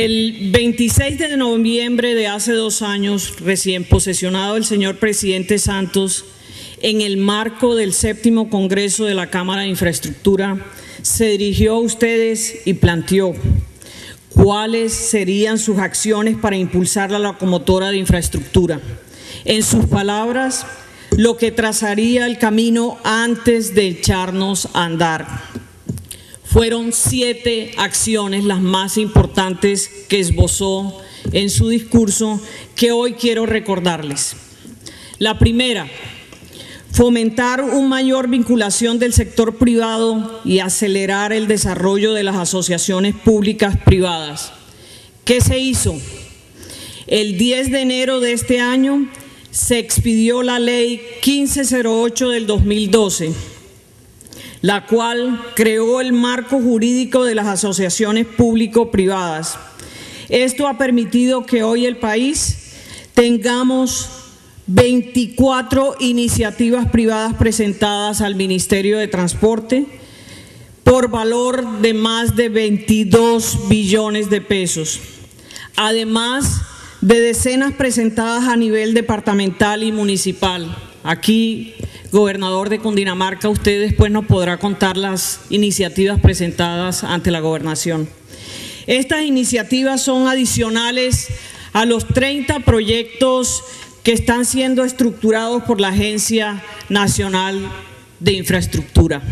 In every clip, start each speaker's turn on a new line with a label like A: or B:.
A: El 26 de noviembre de hace 2 años, recién posesionado el señor presidente Santos, en el marco del 7º Congreso de la Cámara de Infraestructura, se dirigió a ustedes y planteó cuáles serían sus acciones para impulsar la locomotora de infraestructura. En sus palabras, lo que trazaría el camino antes de echarnos a andar. Fueron 7 acciones las más importantes que esbozó en su discurso que hoy quiero recordarles. La primera, fomentar una mayor vinculación del sector privado y acelerar el desarrollo de las asociaciones públicas privadas. ¿Qué se hizo? El 10 de enero de este año se expidió la Ley 1508 del 2012, la cual creó el marco jurídico de las asociaciones público-privadas. Esto ha permitido que hoy el país tengamos 24 iniciativas privadas presentadas al Ministerio de Transporte por valor de más de 22 billones de pesos, además de decenas presentadas a nivel departamental y municipal. Aquí, gobernador de Cundinamarca, usted después nos podrá contar las iniciativas presentadas ante la gobernación. Estas iniciativas son adicionales a los 30 proyectos que están siendo estructurados por la Agencia Nacional de Infraestructura.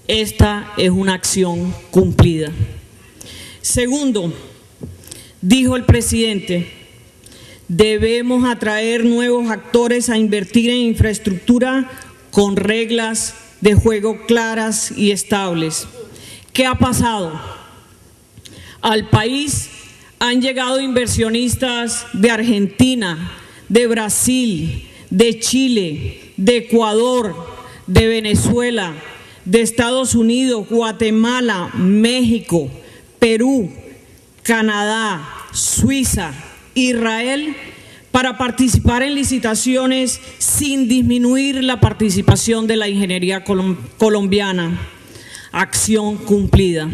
A: Esta es una acción cumplida. Segundo, dijo el presidente, debemos atraer nuevos actores a invertir en infraestructura con reglas de juego claras y estables. ¿Qué ha pasado? Al país han llegado inversionistas de Argentina, de Brasil, de Chile, de Ecuador, de Venezuela, de Estados Unidos, Guatemala, México, Perú, Canadá, Suiza, Israel, para participar en licitaciones sin disminuir la participación de la ingeniería colombiana. Acción cumplida.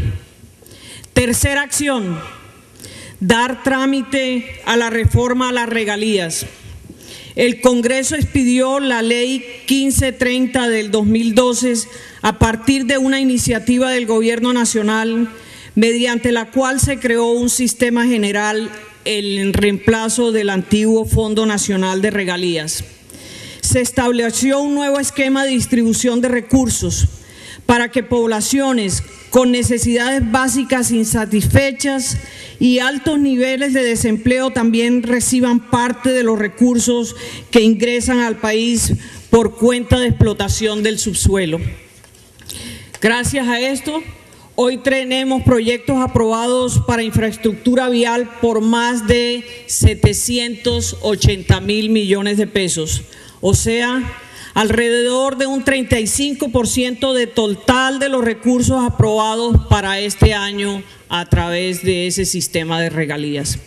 A: Tercera acción, dar trámite a la reforma a las regalías. El Congreso expidió la Ley 1530 del 2012 a partir de una iniciativa del Gobierno Nacional, mediante la cual se creó un sistema general en reemplazo del antiguo Fondo Nacional de Regalías. Se estableció un nuevo esquema de distribución de recursos para que poblaciones con necesidades básicas insatisfechas y altos niveles de desempleo también reciban parte de los recursos que ingresan al país por cuenta de explotación del subsuelo. Gracias a esto, hoy tenemos proyectos aprobados para infraestructura vial por más de 780.000 millones de pesos, o sea, alrededor de un 35% del total de los recursos aprobados para este año a través de ese sistema de regalías.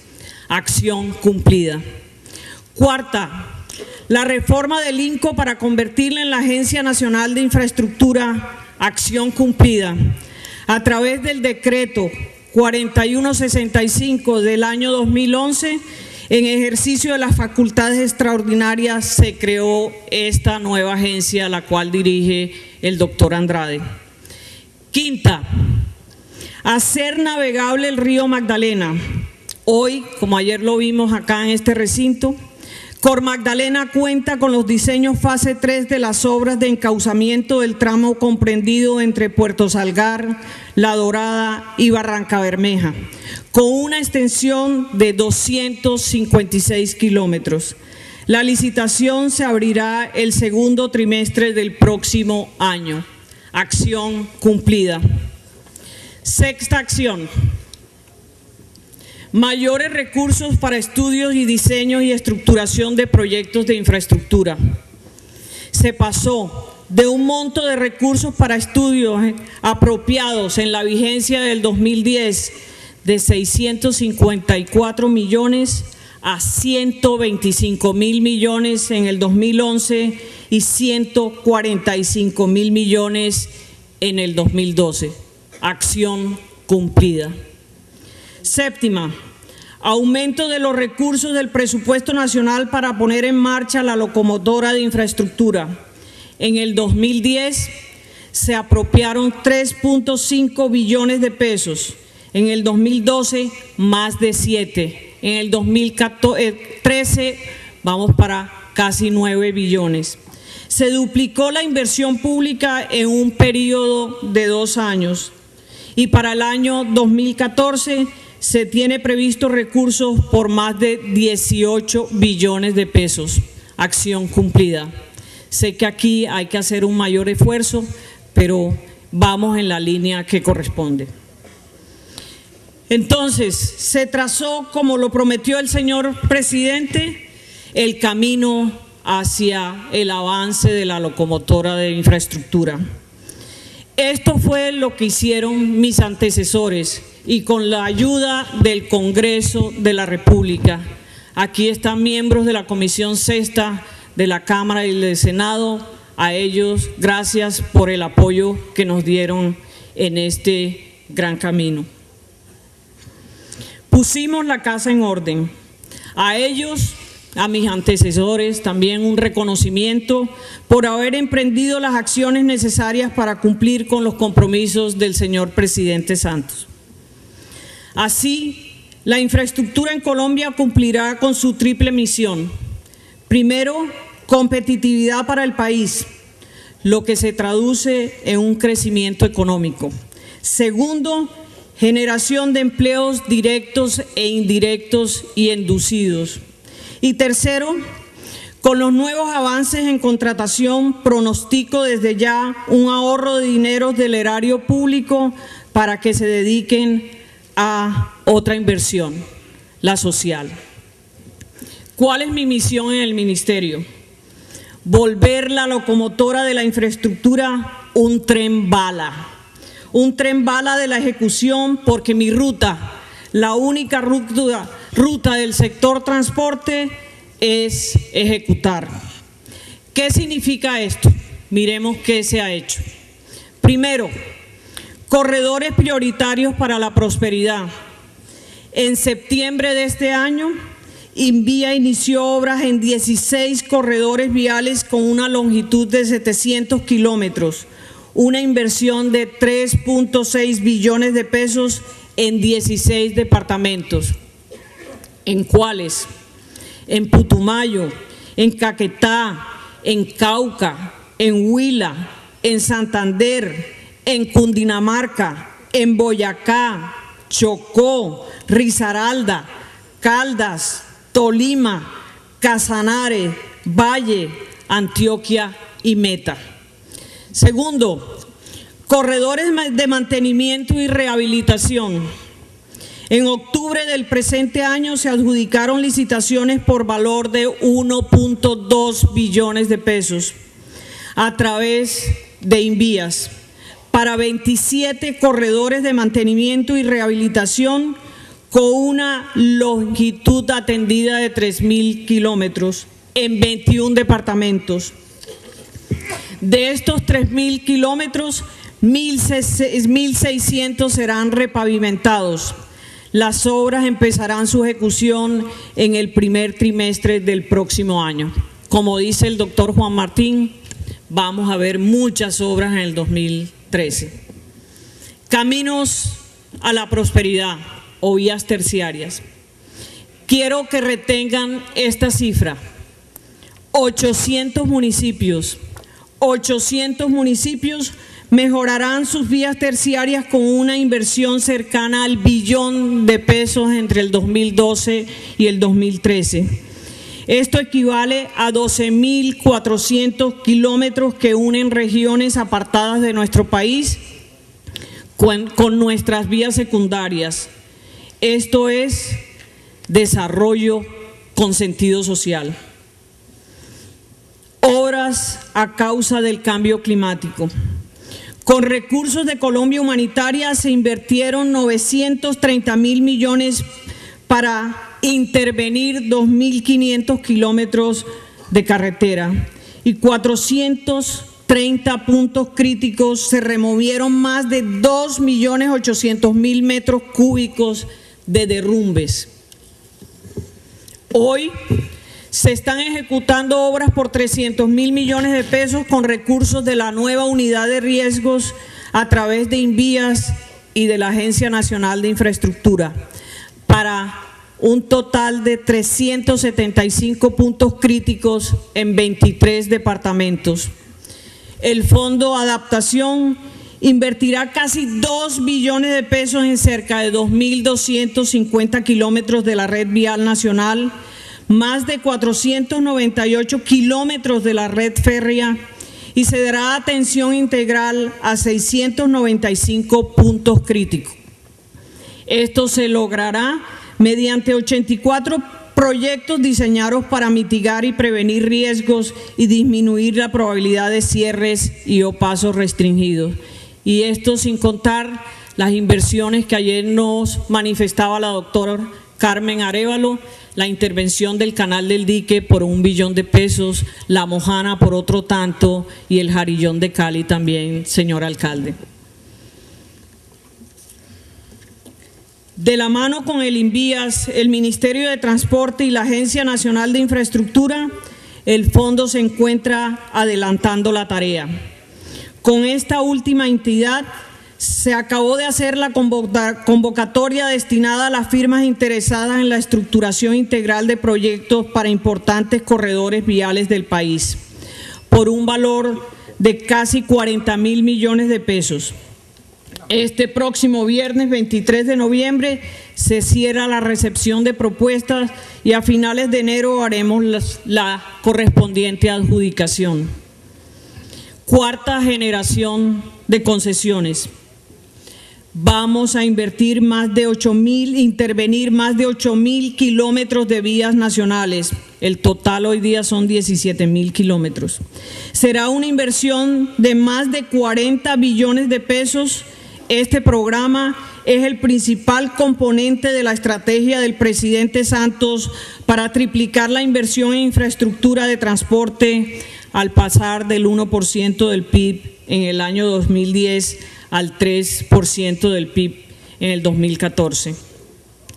A: Acción cumplida. Cuarta, la reforma del INCO para convertirla en la Agencia Nacional de Infraestructura. Acción cumplida. A través del decreto 4165 del año 2011, en ejercicio de las facultades extraordinarias, se creó esta nueva agencia, la cual dirige el doctor Andrade. Quinta, hacer navegable el río Magdalena. Hoy, como ayer lo vimos acá en este recinto, Cor Magdalena cuenta con los diseños fase 3 de las obras de encauzamiento del tramo comprendido entre Puerto Salgar, La Dorada y Barranca Bermeja, con una extensión de 256 kilómetros. La licitación se abrirá el segundo trimestre del próximo año. Acción cumplida. Sexta acción. Mayores recursos para estudios y diseños y estructuración de proyectos de infraestructura. Se pasó de un monto de recursos para estudios apropiados en la vigencia del 2010 de 654 millones a 125.000 millones en el 2011 y 145.000 millones en el 2012. Acción cumplida. Séptima, aumento de los recursos del presupuesto nacional para poner en marcha la locomotora de infraestructura. En el 2010 se apropiaron 3.5 billones de pesos, en el 2012 más de 7, en el 2013 vamos para casi 9 billones. Se duplicó la inversión pública en un periodo de 2 años y para el año 2014 se tiene previsto recursos por más de 18 billones de pesos. Acción cumplida. Sé que aquí hay que hacer un mayor esfuerzo, pero vamos en la línea que corresponde. Entonces, se trazó, como lo prometió el señor presidente, el camino hacia el avance de la locomotora de infraestructura. Esto fue lo que hicieron mis antecesores y con la ayuda del Congreso de la República. Aquí están miembros de la Comisión Sexta de la Cámara y del Senado. A ellos, gracias por el apoyo que nos dieron en este gran camino. Pusimos la casa en orden. A ellos, a mis antecesores, también un reconocimiento por haber emprendido las acciones necesarias para cumplir con los compromisos del señor presidente Santos. Así, la infraestructura en Colombia cumplirá con su triple misión. Primero, competitividad para el país, lo que se traduce en un crecimiento económico. Segundo, generación de empleos directos e indirectos y inducidos. Y tercero, con los nuevos avances en contratación, pronostico desde ya un ahorro de dinero del erario público para que se dediquen a otra inversión, la social. ¿Cuál es mi misión en el ministerio? Volver la locomotora de la infraestructura un tren bala de la ejecución, porque mi ruta, la única ruta del sector transporte es ejecutar. ¿Qué significa esto? Miremos qué se ha hecho. Primero, corredores prioritarios para la prosperidad. En septiembre de este año, Invía inició obras en 16 corredores viales con una longitud de 700 kilómetros, una inversión de 3.6 billones de pesos en 16 departamentos. ¿En cuáles? En Putumayo, en Caquetá, en Cauca, en Huila, en Santander, en Cundinamarca, en Boyacá, Chocó, Risaralda, Caldas, Tolima, Casanare, Valle, Antioquia y Meta. Segundo, corredores de mantenimiento y rehabilitación. En octubre del presente año se adjudicaron licitaciones por valor de 1.2 billones de pesos a través de Invías para 27 corredores de mantenimiento y rehabilitación con una longitud atendida de 3.000 kilómetros en 21 departamentos. De estos 3.000 kilómetros, 1.600 serán repavimentados. Las obras empezarán su ejecución en el primer trimestre del próximo año. Como dice el doctor Juan Martín, vamos a ver muchas obras en el 2013. Caminos a la prosperidad o vías terciarias. Quiero que retengan esta cifra. 800 municipios mejorarán sus vías terciarias con una inversión cercana al billón de pesos entre el 2012 y el 2013. Esto equivale a 12.400 kilómetros que unen regiones apartadas de nuestro país con nuestras vías secundarias. Esto es desarrollo con sentido social. Obras a causa del cambio climático. Con recursos de Colombia Humanitaria se invirtieron 930.000 millones para intervenir 2.500 kilómetros de carretera y 430 puntos críticos. Se removieron más de 2.800.000 metros cúbicos de derrumbes. Hoy se están ejecutando obras por 300.000 millones de pesos con recursos de la nueva unidad de riesgos a través de Invías y de la Agencia Nacional de Infraestructura, para un total de 375 puntos críticos en 23 departamentos. El Fondo Adaptación invertirá casi 2 billones de pesos en cerca de 2.250 kilómetros de la red vial nacional, más de 498 kilómetros de la red férrea, y se dará atención integral a 695 puntos críticos. Esto se logrará mediante 84 proyectos diseñados para mitigar y prevenir riesgos y disminuir la probabilidad de cierres y o pasos restringidos. Y esto sin contar las inversiones que ayer nos manifestaba la doctora Carmen Arévalo, la intervención del canal del dique por 1 billón de pesos, la Mojana por otro tanto y el Jarillón de Cali también, señor alcalde. De la mano con el Invías, el Ministerio de Transporte y la Agencia Nacional de Infraestructura, el fondo se encuentra adelantando la tarea. Con esta última entidad se acabó de hacer la convocatoria destinada a las firmas interesadas en la estructuración integral de proyectos para importantes corredores viales del país, por un valor de casi 40.000 millones de pesos. Este próximo viernes 23 de noviembre se cierra la recepción de propuestas y a finales de enero haremos la correspondiente adjudicación. Cuarta generación de concesiones. Vamos a intervenir más de 8.000 kilómetros de vías nacionales. El total hoy día son 17.000 kilómetros. Será una inversión de más de 40 billones de pesos. Este programa es el principal componente de la estrategia del presidente Santos para triplicar la inversión en infraestructura de transporte al pasar del 1% del PIB en el año 2010 al 3% del PIB en el 2014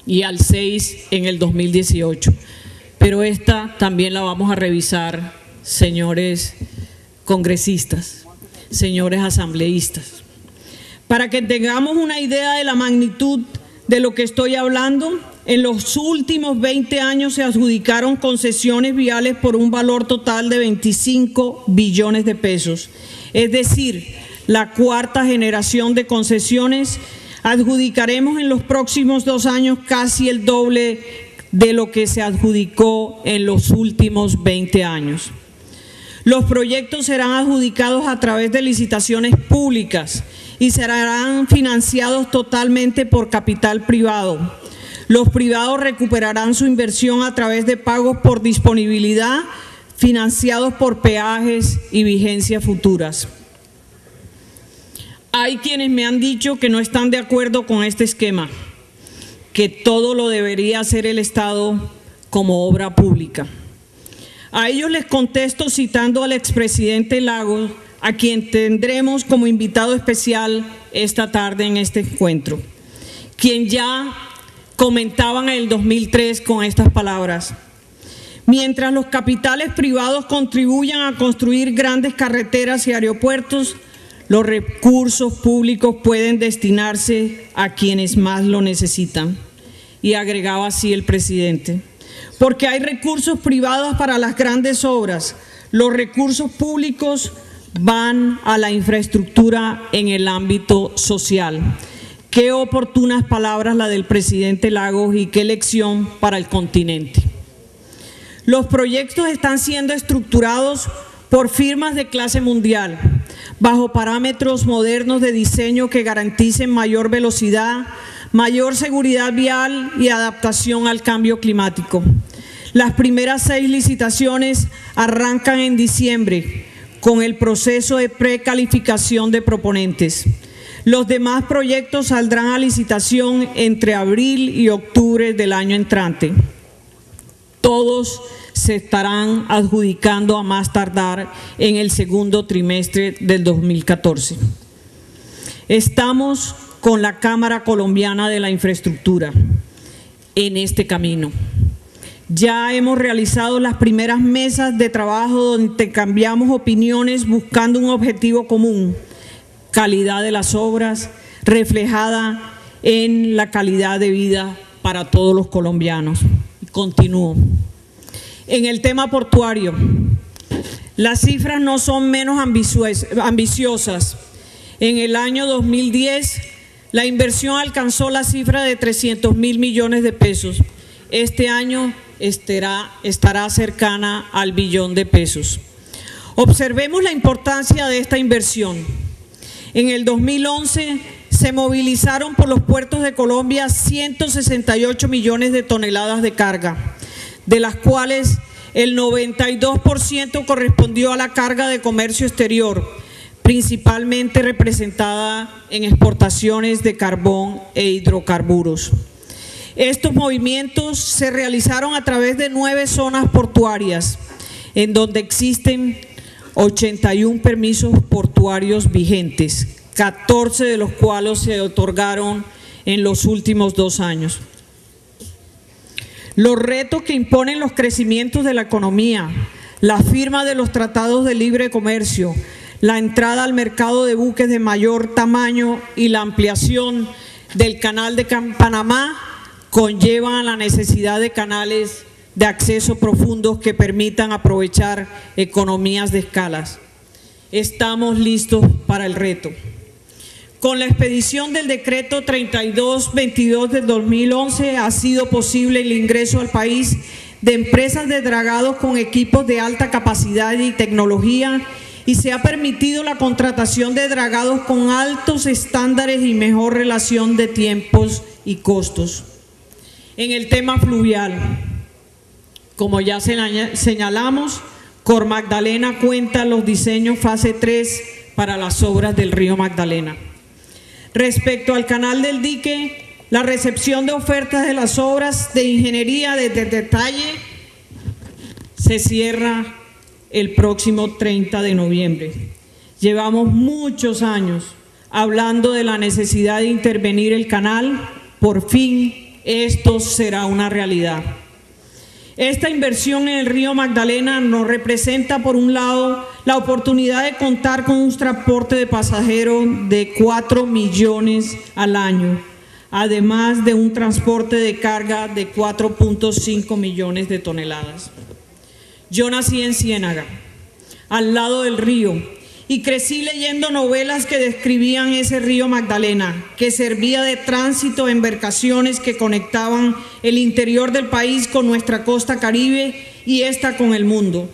A: y al 6% en el 2018. Pero esta también la vamos a revisar, señores congresistas, señores asambleístas. Para que tengamos una idea de la magnitud de lo que estoy hablando, en los últimos 20 años se adjudicaron concesiones viales por un valor total de 25 billones de pesos. Es decir, la cuarta generación de concesiones. Adjudicaremos en los próximos 2 años casi el doble de lo que se adjudicó en los últimos 20 años. Los proyectos serán adjudicados a través de licitaciones públicas y serán financiados totalmente por capital privado. Los privados recuperarán su inversión a través de pagos por disponibilidad, financiados por peajes y vigencias futuras. Hay quienes me han dicho que no están de acuerdo con este esquema, que todo lo debería hacer el Estado como obra pública. A ellos les contesto citando al expresidente Lagos, a quien tendremos como invitado especial esta tarde en este encuentro, quien ya comentaban en el 2003 con estas palabras: mientras los capitales privados contribuyan a construir grandes carreteras y aeropuertos, los recursos públicos pueden destinarse a quienes más lo necesitan. Y agregaba así el presidente: porque hay recursos privados para las grandes obras, los recursos públicos van a la infraestructura en el ámbito social. Qué oportunas palabras la del presidente Lagos y qué lección para el continente. Los proyectos están siendo estructurados por firmas de clase mundial, bajo parámetros modernos de diseño que garanticen mayor velocidad, mayor seguridad vial y adaptación al cambio climático. Las primeras 6 licitaciones arrancan en diciembre con el proceso de precalificación de proponentes. Los demás proyectos saldrán a licitación entre abril y octubre del año entrante. Todos se estarán adjudicando a más tardar en el segundo trimestre del 2014. Estamos con la Cámara Colombiana de la Infraestructura. en este camino. Ya hemos realizado las primeras mesas de trabajo donde intercambiamos opiniones buscando un objetivo común: calidad de las obras reflejada en la calidad de vida para todos los colombianos. Continúo. En el tema portuario, las cifras no son menos ambiciosas. En el año 2010, la inversión alcanzó la cifra de 300.000 millones de pesos. Este año estará cercana al billón de pesos. Observemos la importancia de esta inversión. En el 2011 se movilizaron por los puertos de Colombia 168 millones de toneladas de carga, de las cuales el 92% correspondió a la carga de comercio exterior, principalmente representada en exportaciones de carbón e hidrocarburos. Estos movimientos se realizaron a través de 9 zonas portuarias, en donde existen 81 permisos portuarios vigentes, 14 de los cuales se otorgaron en los últimos 2 años. Los retos que imponen los crecimientos de la economía, la firma de los tratados de libre comercio, la entrada al mercado de buques de mayor tamaño y la ampliación del canal de Panamá conllevan a la necesidad de canales de acceso profundos que permitan aprovechar economías de escalas. Estamos listos para el reto. Con la expedición del decreto 3222 del 2011 ha sido posible el ingreso al país de empresas de dragados con equipos de alta capacidad y tecnología, y se ha permitido la contratación de dragados con altos estándares y mejor relación de tiempos y costos. En el tema fluvial, como ya señalamos, Cor Magdalena cuenta los diseños fase 3 para las obras del río Magdalena. Respecto al canal del dique, la recepción de ofertas de las obras de ingeniería desde detalle se cierra el próximo 30 de noviembre. Llevamos muchos años hablando de la necesidad de intervenir el canal. Por fin esto será una realidad. Esta inversión en el río Magdalena nos representa, por un lado, la oportunidad de contar con un transporte de pasajeros de 4 millones al año, además de un transporte de carga de 4.5 millones de toneladas. Yo nací en Ciénaga, al lado del río, y crecí leyendo novelas que describían ese río Magdalena, que servía de tránsito a embarcaciones que conectaban el interior del país con nuestra costa caribe y esta con el mundo,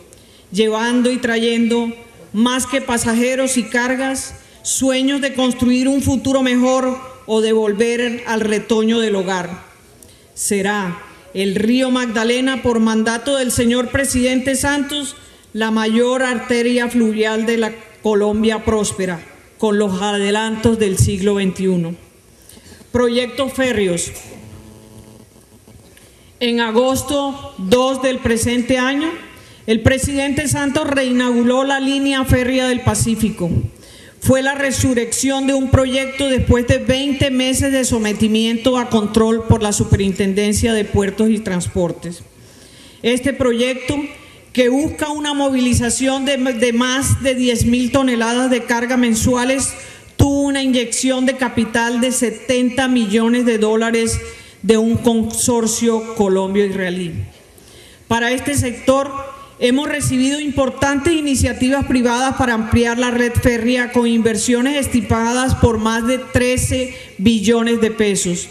A: llevando y trayendo, más que pasajeros y cargas, sueños de construir un futuro mejor o de volver al retoño del hogar. Será el río Magdalena, por mandato del señor presidente Santos, la mayor arteria fluvial de la Colombia próspera, con los adelantos del siglo XXI. Proyectos férreos. En agosto 2 del presente año, el presidente Santos reinauguró la línea férrea del Pacífico. Fue la resurrección de un proyecto después de 20 meses de sometimiento a control por la Superintendencia de Puertos y Transportes. Este proyecto, que busca una movilización de más de 10.000 toneladas de carga mensuales, tuvo una inyección de capital de 70 millones de dólares de un consorcio colombo-israelí. Para este sector hemos recibido importantes iniciativas privadas para ampliar la red férrea con inversiones estimadas por más de 13 billones de pesos.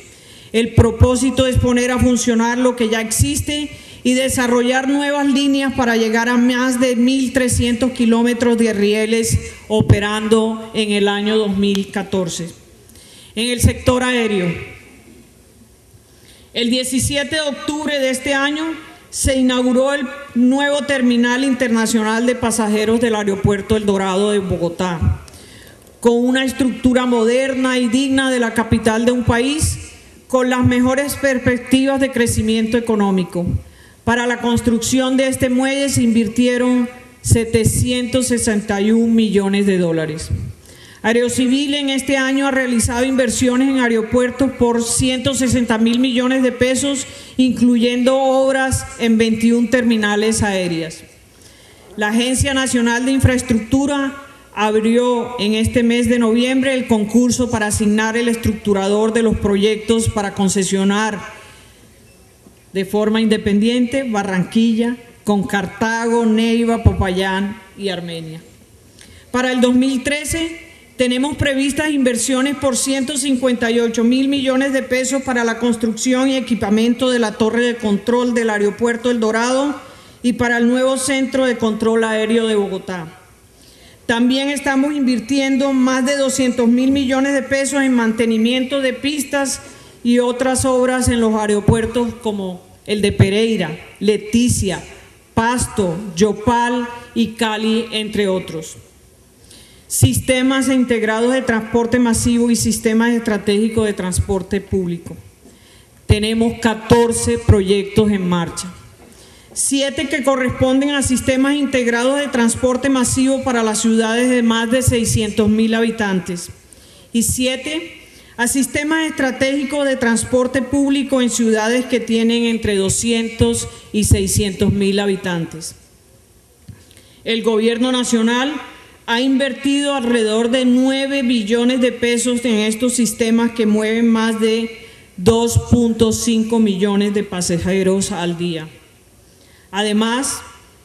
A: El propósito es poner a funcionar lo que ya existe y desarrollar nuevas líneas para llegar a más de 1.300 kilómetros de rieles operando en el año 2014. En el sector aéreo, el 17 de octubre de este año se inauguró el nuevo terminal internacional de pasajeros del aeropuerto El Dorado de Bogotá, con una estructura moderna y digna de la capital de un país, con las mejores perspectivas de crecimiento económico. Para la construcción de este muelle se invirtieron 761 millones de dólares. Aerocivil en este año ha realizado inversiones en aeropuertos por 160.000 millones de pesos, incluyendo obras en 21 terminales aéreas. La Agencia Nacional de Infraestructura abrió en este mes de noviembre el concurso para asignar el estructurador de los proyectos para concesionar de forma independiente Barranquilla, con Cartago, Neiva, Popayán y Armenia. Para el 2013 tenemos previstas inversiones por 158.000 millones de pesos para la construcción y equipamiento de la torre de control del aeropuerto El Dorado y para el nuevo centro de control aéreo de Bogotá. También estamos invirtiendo más de 200.000 millones de pesos en mantenimiento de pistas y otras obras en los aeropuertos como el de Pereira, Leticia, Pasto, Yopal y Cali, entre otros. Sistemas integrados de transporte masivo y sistemas estratégicos de transporte público. Tenemos 14 proyectos en marcha. 7 que corresponden a sistemas integrados de transporte masivo para las ciudades de más de 600.000 habitantes y 7 a sistemas estratégicos de transporte público en ciudades que tienen entre 200 y 600.000 habitantes. El Gobierno Nacional ha invertido alrededor de 9 billones de pesos en estos sistemas que mueven más de 2.5 millones de pasajeros al día. Además,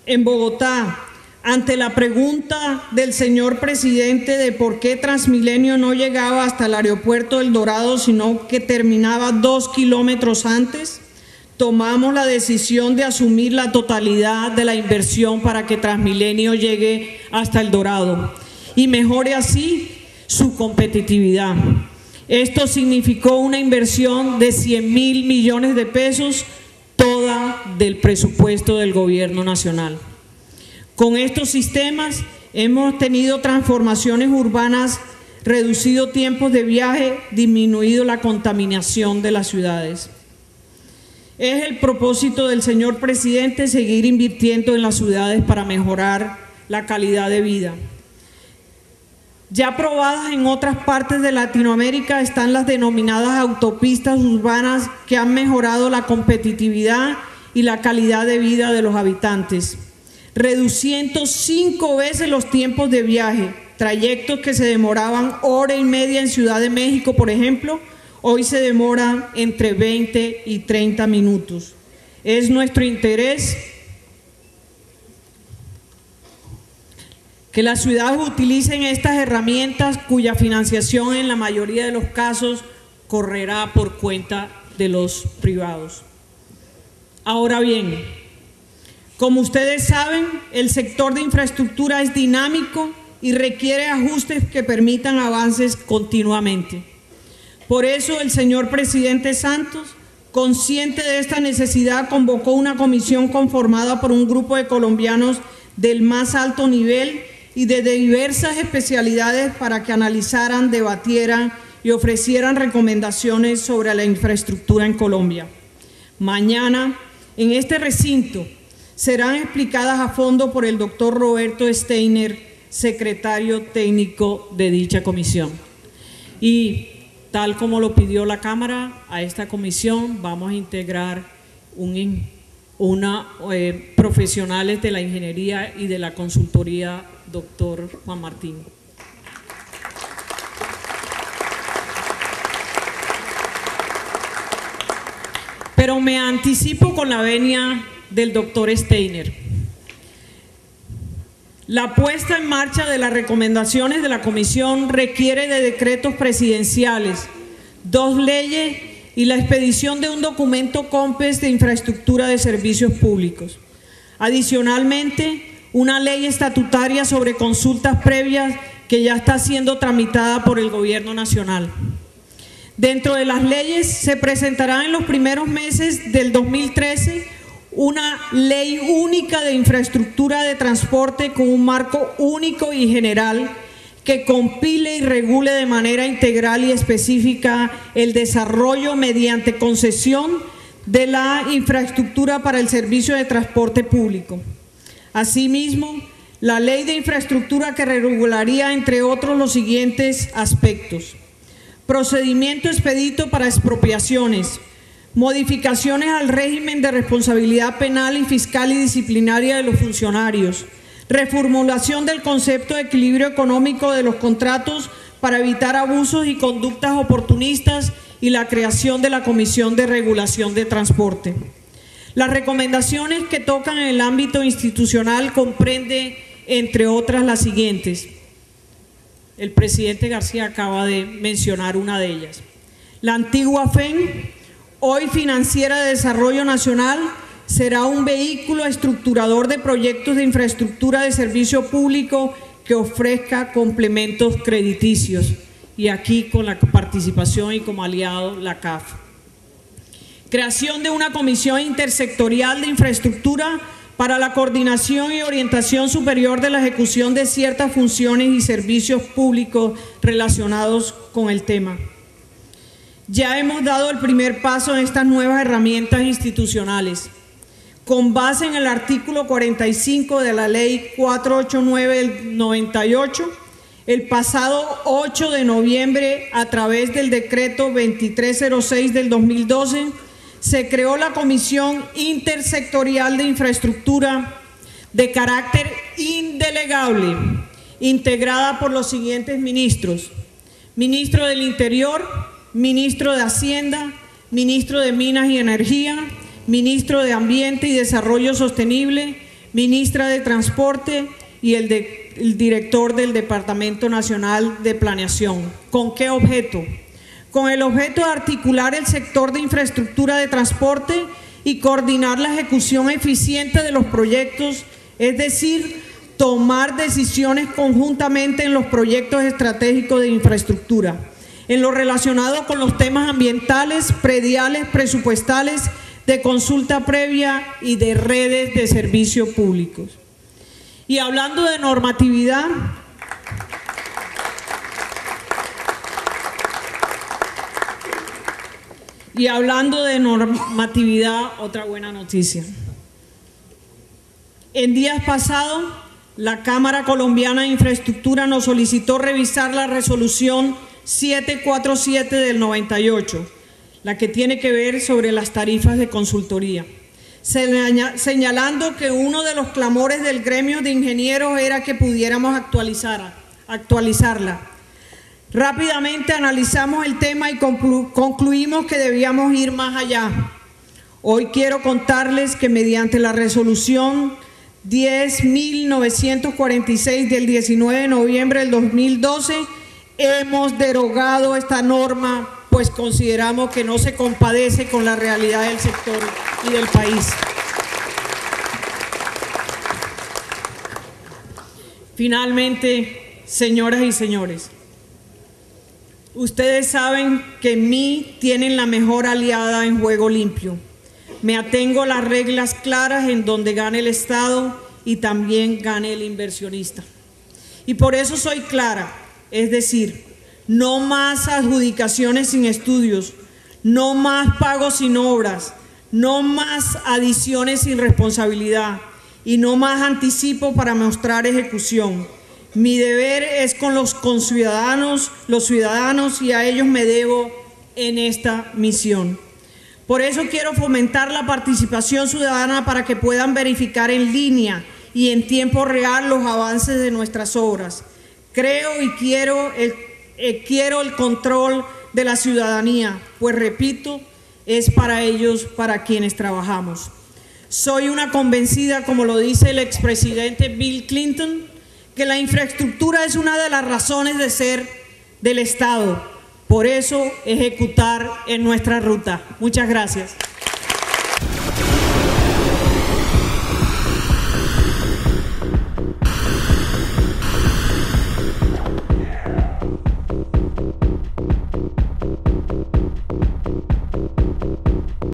A: en Bogotá, ante la pregunta del señor presidente de por qué Transmilenio no llegaba hasta el aeropuerto del Dorado, sino que terminaba 2 kilómetros antes, tomamos la decisión de asumir la totalidad de la inversión para que Transmilenio llegue hasta el Dorado y mejore así su competitividad. Esto significó una inversión de 100.000 millones de pesos, toda del presupuesto del Gobierno Nacional. Con estos sistemas hemos tenido transformaciones urbanas, reducido tiempos de viaje, disminuido la contaminación de las ciudades. Es el propósito del señor presidente seguir invirtiendo en las ciudades para mejorar la calidad de vida. Ya aprobadas en otras partes de Latinoamérica están las denominadas autopistas urbanas que han mejorado la competitividad y la calidad de vida de los habitantes, reduciendo 5 veces los tiempos de viaje. Trayectos que se demoraban 1 hora y media en Ciudad de México, por ejemplo, hoy se demoran entre 20 y 30 minutos. Es nuestro interés que las ciudades utilicen estas herramientas cuya financiación en la mayoría de los casos correrá por cuenta de los privados. Ahora bien, como ustedes saben, el sector de infraestructura es dinámico y requiere ajustes que permitan avances continuamente. Por eso el señor presidente Santos, consciente de esta necesidad, convocó una comisión conformada por un grupo de colombianos del más alto nivel y de diversas especialidades para que analizaran, debatieran y ofrecieran recomendaciones sobre la infraestructura en Colombia. Mañana, en este recinto, serán explicadas a fondo por el doctor Roberto Steiner, secretario técnico de dicha comisión. Y tal como lo pidió la Cámara, a esta comisión vamos a integrar profesionales de la ingeniería y de la consultoría, doctor Juan Martín. Pero me anticipo con la venia del doctor Steiner. La puesta en marcha de las recomendaciones de la Comisión requiere de decretos presidenciales, 2 leyes y la expedición de un documento COMPES de infraestructura de servicios públicos. Adicionalmente, una ley estatutaria sobre consultas previas que ya está siendo tramitada por el Gobierno Nacional. Dentro de las leyes se presentará en los primeros meses del 2013 una ley única de infraestructura de transporte con un marco único y general que compile y regule de manera integral y específica el desarrollo mediante concesión de la infraestructura para el servicio de transporte público. Asimismo, La ley de infraestructura que regularía, entre otros, los siguientes aspectos: procedimiento expedito para expropiaciones, modificaciones al régimen de responsabilidad penal y fiscal y disciplinaria de los funcionarios, reformulación del concepto de equilibrio económico de los contratos para evitar abusos y conductas oportunistas y la creación de la Comisión de Regulación de Transporte. Las recomendaciones que tocan en el ámbito institucional comprende, entre otras, las siguientes. El presidente García acaba de mencionar una de ellas. La antigua FEN, hoy Financiera de Desarrollo Nacional, será un vehículo estructurador de proyectos de infraestructura de servicio público que ofrezca complementos crediticios, y aquí con la participación y como aliado la CAF. Creación de una comisión intersectorial de infraestructura para la coordinación y orientación superior de la ejecución de ciertas funciones y servicios públicos relacionados con el tema. Ya hemos dado el primer paso en estas nuevas herramientas institucionales. Con base en el artículo 45 de la Ley 489 del 98, el pasado 8 de noviembre, a través del decreto 2306 del 2012, se creó la Comisión Intersectorial de Infraestructura de carácter indelegable, integrada por los siguientes ministros: Ministro del Interior, Ministro de Hacienda, Ministro de Minas y Energía, Ministro de Ambiente y Desarrollo Sostenible, Ministra de Transporte y el director del Departamento Nacional de Planeación. ¿Con qué objeto? Con el objeto de articular el sector de infraestructura de transporte y coordinar la ejecución eficiente de los proyectos, es decir, tomar decisiones conjuntamente en los proyectos estratégicos de infraestructura, en lo relacionado con los temas ambientales, prediales, presupuestales, de consulta previa y de redes de servicios públicos. Y hablando de normatividad, otra buena noticia. En días pasados, la Cámara Colombiana de Infraestructura nos solicitó revisar la resolución 747 del 98, la que tiene que ver sobre las tarifas de consultoría, señalando que uno de los clamores del gremio de ingenieros era que pudiéramos actualizarla. Rápidamente analizamos el tema y concluimos que debíamos ir más allá. Hoy quiero contarles que mediante la resolución 10.946 del 19 de noviembre del 2012 hemos derogado esta norma, pues consideramos que no se compadece con la realidad del sector y del país. Finalmente, señoras y señores, ustedes saben que en mí tienen la mejor aliada en Juego Limpio. Me atengo a las reglas claras en donde gane el Estado y también gane el inversionista. Y por eso soy clara, es decir, no más adjudicaciones sin estudios, no más pagos sin obras, no más adiciones sin responsabilidad y no más anticipo para mostrar ejecución. Mi deber es con los ciudadanos, y a ellos me debo en esta misión. Por eso quiero fomentar la participación ciudadana para que puedan verificar en línea y en tiempo real los avances de nuestras obras. Creo y quiero el control de la ciudadanía, pues repito, es para ellos, para quienes trabajamos. Soy una convencida, como lo dice el expresidente Bill Clinton, que la infraestructura es una de las razones de ser del Estado. Por eso, ejecutar en nuestra ruta. Muchas gracias.